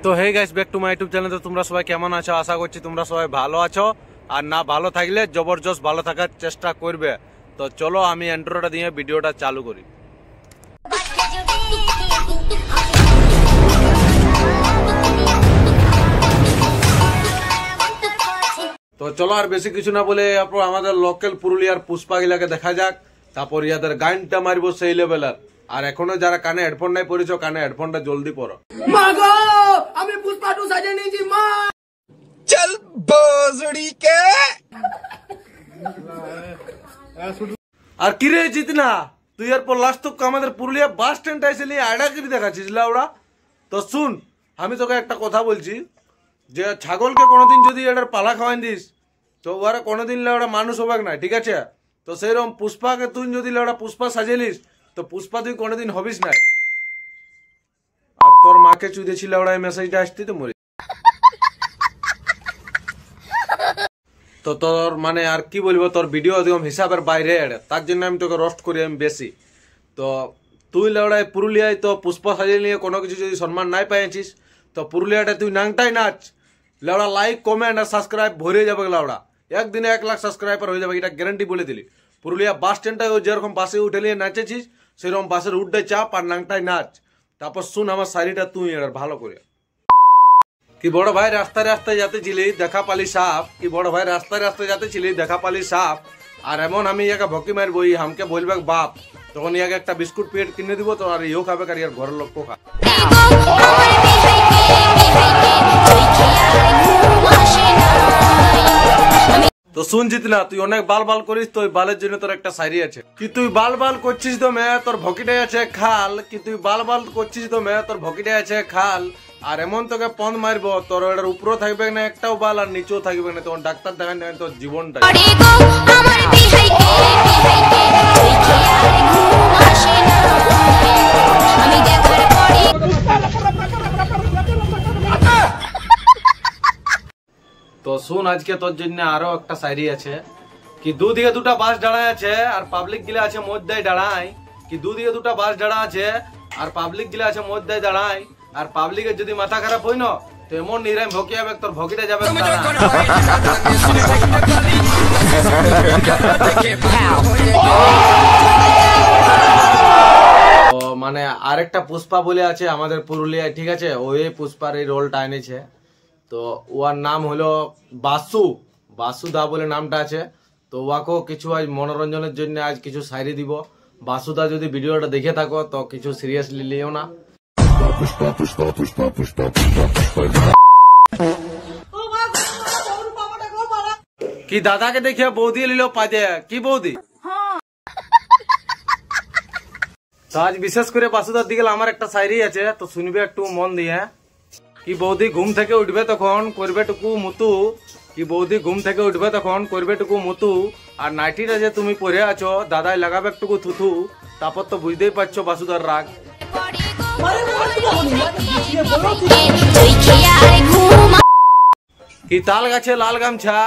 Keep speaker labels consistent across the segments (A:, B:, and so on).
A: তো hey guys, back to my YouTube channel. তো তোমরা সবাই কেমন আছো? আশা করছি তোমরা সবাই ভালো আছো, আর না ভালো থাকলে জবরদস্ত ভালো থাকার চেষ্টা করবে। তো চলো আমি ইন্ট্রোটা দিয়ে ভিডিওটা চালু করি। তো চলো আর বেশি কিছু না বলে আমাদের লোকাল পুরুলিয়ার পুষ্পা গিলাকে দেখা যাক, তারপর ইয়াদের গানটা মারবো সেই লেভেলের। আর এখনো যারা কানে হেডফোন নাই পরেছো, কানে হেডফোনটা জলদি পরো।
B: আমি পুষ্পা 2 সাজিয়ে নিয়েছি মা।
C: চল বজড়ি কে।
A: আর কি রে জিতনা, তুই এরপর লাস্ট তো আমাদের পুরুলিয়া বাস স্ট্যান্ড আইসিলি আইডাগিরি দেখাচ্ছিস লাউড়া। তো শুন, আমি তোকে একটা কথা বলছি, যে ছাগলকে কোনোদিন যদি এটার পালা খাওয়াই দিস তো ওরা কোনোদিন লাউড়া মানুষ হবে না, ঠিক আছে? তো সেইরকম পুষ্পাকে তুই যদি লাউড়া পুষ্পা সাজিলিস তো পুষ্পা তুই কোনোদিন হবিস না। আর তোর মাকে চুদেছিল লাউড়া এই মেসেজটা আসতে তো মরি। তো তোর মানে আর কি বলবো, তোর ভিডিও একদম হিসাবের বাইরে, তার জন্য আমি তোকে রোস্ট করি আমি বেশি। তো তুই লাউড়ায় পুরুলিয়ায় তো পুষ্পা সাজিয়ে নিয়ে কোনো কিছু যদি সম্মান নাই পাইছিস তো পুরুলিয়াটা তুই নাংটাই নাচ লাউড়া। লাইক কমেন্ট আর সাবস্ক্রাইব ভরে যাবে লাউড়া, একদিনে 1 লাখ সাবস্ক্রাইবার হয়ে যাবে, এটা গ্যারান্টি বলে দিলি। পুরুলিয়া বাস স্ট্যান্ডটায় ওই যেরকম বাসে উঠে নিয়ে নাচেছিস সেরকম বাসের উঠে চাপ আর নাংটাই নাচ। তারপর শুন আমার শাড়িটা তুই এর ভালো করে। কি বড় ভাই রাস্তায় রাস্তায় যাতেছিলি দেখা পালি সাপ, কি বড় ভাই রাস্তায় রাস্তায় যাতেছিলি দেখা পালি সাপ। আর এমন আমি ইয়াকে ভকি মারবো, আমাকে বলবে বাপ, তখন ইয়াকে একটা বিস্কুট পেট কিনে দিব, তো আর ইও খাবে আর ইয়ার ঘরের লোক খা। তো শুন জিতনা, তুই অনেক বাল বাল করিস, তো ওই বালের জন্য তোর একটা শায়রি আছে। কি তুই বাল বাল করছিস তো মেয়ে তোর ভকিটাই আছে খাল, কি তুই বাল বাল করছিস তো মেয়ে তোর ভকিটাই আছে খাল। আর এমন তোকে পন্দ মারবো, তোর ওটার উপরও থাকবে না একটাও বাল আর নিচেও থাকবে না, তখন ডাক্তার দেখান দেবেন তোর জীবনটা। তো শুন, আজকে তোর জন্য আরো একটা শায়রি আছে। কি দুদিকে দুটা বাস দাঁড়ায় আছে আর পাবলিক গিলা আছে মধ্যে দাঁড়ায়, কি দুদিকে দুটা বাস দাঁড়া আছে আর পাবলিক গিলা আছে মধ্যে দাঁড়ায়। আর পাবলিকের যদি মাথা খারাপ হই না তো এমন নিরাম ভকি যাবে, তোর ভকিটা যাবে। মানে আরেকটা পুষ্পা বলে আছে আমাদের পুরুলিয়ায়, ঠিক আছে? ওই পুষ্পার এই রোলটা এনেছে। তো ওর নাম হলো বাসুদা বলে নামটা আছে। তো ওয়াকেও কিছু আজ মনোরঞ্জনের জন্য আজ কিছু শায়রি দিব। বাসুদা যদি ভিডিওটা দেখে থাকো তো কিছু সিরিয়াসলি লিও না। কি দাদাকে দেখে বৌদি লিল পাজে, কি বৌদি? তো আজ বিশেষ করে বাসুদার দিকে আমার একটা শায়রি আছে, তো শুনবে একটু মন দিয়ে। কি বৌদি ঘুম থেকে উঠবে তখন করবে টুকু মুতু, কি বৌদি ঘুম থেকে উঠবে তখন করবে টুকু মুতু। আর নাইটিটা যে তুমি পরে আছো দাদাই লাগাবে একটুকু থুথু। তারপর তো বুঝতেই পারছো বাসুদার রাগ। কি তাল গাছে লাল গামছা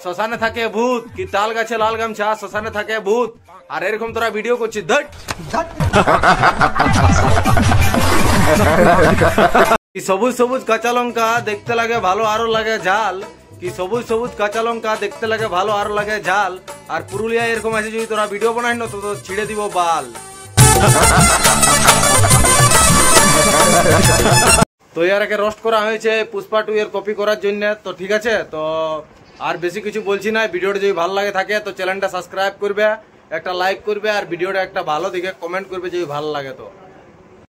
A: শ্মশানে থাকে ভূত, কি তাল গাছে লাল গামছা শ্মশানে থাকে ভূত। আর এরকম তোরা ভিডিও করছিস ধট। কি সবুজ সবুজ কাঁচা লঙ্কা দেখতে লাগে ভালো আরো লাগে ঝাল, কি সবুজ সবুজ কাঁচা লঙ্কা দেখতে লাগে ভালো আরো লাগে ঝাল। আর পুরুলিয়া এরকম আছে যদি তোরা ভিডিও বানাই না তো ছিঁড়ে দিব বাল। তো ইয়ারকে রোস্ট করা হয়েছে পুষ্পা 2 এর কপি করার জন্য। তো ঠিক আছে, তো আর বেশি কিছু বলছি না। ভিডিওটা যদি ভালো লাগে থাকে তো চ্যানেলটা সাবস্ক্রাইব করবে, একটা লাইক করবে, আর ভিডিওটা একটা ভালো দিকে কমেন্ট করবে যদি ভালো লাগে। তো